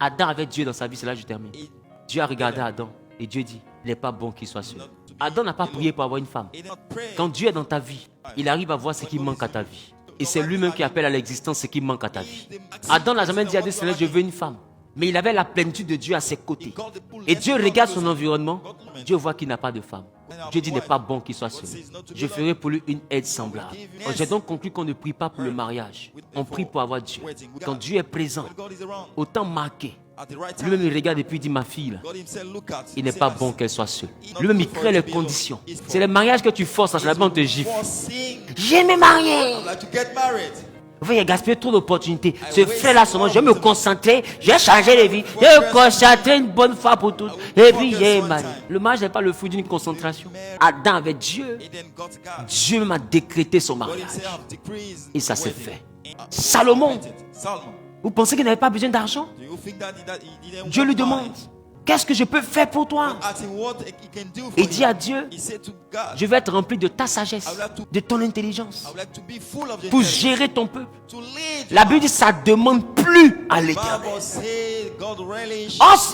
Adam avait Dieu dans sa vie, c'est là que je termine. Dieu a regardé Adam et Dieu dit, il n'est pas bon qu'il soit seul. Adam n'a pas prié pour avoir une femme. Quand Dieu est dans ta vie, il arrive à voir ce qui manque à ta vie. Et c'est lui-même qui appelle à l'existence ce qui manque à ta vie. Adam n'a jamais dit à Dieu, Seigneur, je veux une femme. Mais il avait la plénitude de Dieu à ses côtés. Et Dieu regarde son environnement. Dieu voit qu'il n'a pas de femme. Dieu dit, il n'est pas bon qu'il soit seul. Je ferai pour lui une aide semblable. J'ai donc conclu qu'on ne prie pas pour le mariage. On prie pour avoir Dieu. Quand Dieu est présent, autant marqué. Lui-même, il regarde et puis il dit, ma fille, là, il n'est pas bon qu'elle soit seule. Lui-même, il crée les conditions. C'est le mariage que tu forces, on te gifle. J'aime me marier. Vous voyez, il a gaspillé trop d'opportunités. Ce frère-là, seulement, je vais me concentrer, je vais changer de vie, je vais me concentrer une bonne fois pour toutes. Et puis, j'ai marié. Le mariage n'est pas le fruit d'une concentration. Adam avec Dieu, Dieu m'a décrété son mariage. Et ça s'est fait. Salomon, vous pensez qu'il n'avait pas besoin d'argent? Dieu lui demande, qu'est-ce que je peux faire pour toi? Il dit à Dieu, je vais être rempli de ta sagesse, de ton intelligence, pour gérer ton peuple. La Bible dit, ça ne demande plus à l'Éternel.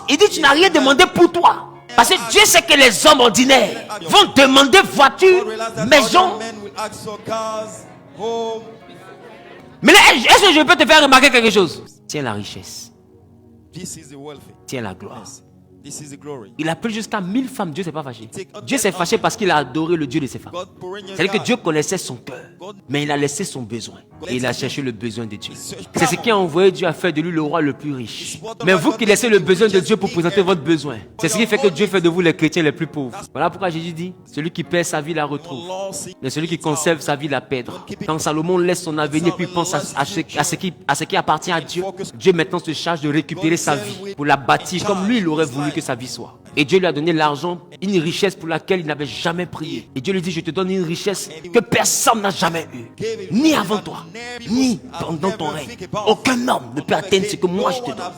Il dit, tu n'as rien demandé pour toi. Parce que Dieu sait que les hommes ordinaires vont demander voiture, maison. Mais là, est-ce que je peux te faire remarquer quelque chose? Tiens la richesse. Tiens la gloire. Il a pris jusqu'à 1000 femmes. Dieu ne s'est pas fâché. Dieu s'est fâché parce qu'il a adoré le Dieu de ses femmes. C'est-à-dire que Dieu connaissait son cœur, mais il a laissé son besoin. Et il a cherché le besoin de Dieu. C'est ce qui a envoyé Dieu à faire de lui le roi le plus riche. Mais vous qui laissez le besoin de Dieu pour présenter votre besoin, c'est ce qui fait que Dieu fait de vous les chrétiens les plus pauvres. Voilà pourquoi Jésus dit, celui qui perd sa vie la retrouve, mais celui qui conserve sa vie la perdra. Quand Salomon laisse son avenir puis pense à ce qui appartient à Dieu, Dieu maintenant se charge de récupérer sa vie pour la bâtir comme lui il aurait voulu que sa vie soit. Et Dieu lui a donné l'argent, une richesse pour laquelle il n'avait jamais prié. Et Dieu lui dit, je te donne une richesse que personne n'a jamais eue. Ni avant toi, ni pendant ton règne. Aucun homme ne peut atteindre ce que moi je te donne.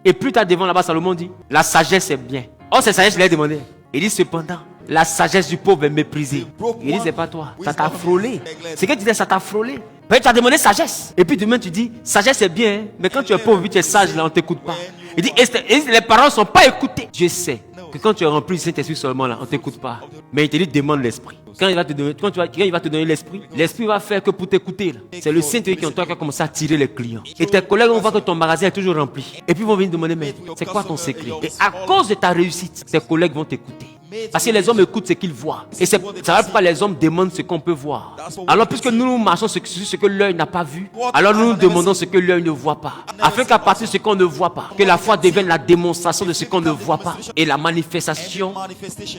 Et plus tard devant là-bas, Salomon dit, la sagesse est bien. Oh, cette sagesse, je l'ai demandé. Il dit cependant, la sagesse du pauvre est méprisée. Il dit, c'est pas toi. Ça t'a frôlé. C'est que tu dis, ça t'a frôlé. Tu as demandé sagesse. Et puis demain, tu dis, sagesse est bien. Hein? Mais quand tu es pauvre, tu es sage, là, on ne t'écoute pas. Il dit, et les parents ne sont pas écoutés. Dieu sait que quand tu es rempli du Saint-Esprit seulement, là, on ne t'écoute pas. Mais il te dit, demande l'Esprit. Quand il va te donner l'Esprit, l'Esprit va faire que pour t'écouter. C'est le Saint-Esprit qui en toi qui a commencé à tirer les clients. Et tes collègues vont voir que ton magasin est toujours rempli. Et puis ils vont venir demander, mais c'est quoi ton secret? Et à cause de ta réussite, tes collègues vont t'écouter. Parce que les hommes écoutent ce qu'ils voient. Et c'est pourquoi les hommes demandent ce qu'on peut voir. Alors puisque nous marchons sur ce que l'œil n'a pas vu, alors nous demandons ce que l'œil ne voit pas. Afin qu'à partir de ce qu'on ne voit pas, que la foi devienne la démonstration de ce qu'on ne voit pas et la manifestation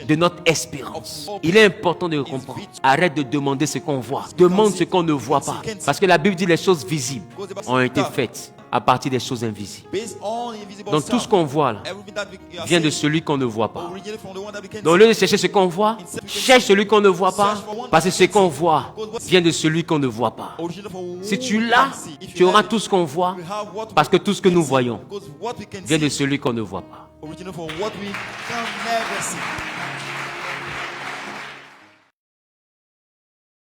de notre espérance. Il est important de comprendre. Arrête de demander ce qu'on voit. Demande ce qu'on ne voit pas. Parce que la Bible dit les choses visibles ont été faites à partir des choses invisibles. Donc tout ce qu'on voit là vient de celui qu'on ne voit pas. Donc au lieu de chercher ce qu'on voit, cherche celui qu'on ne voit pas, parce que ce qu'on voit vient de celui qu'on ne voit pas. Si tu l'as, tu auras tout ce qu'on voit, parce que tout ce que nous voyons vient de celui qu'on ne voit pas.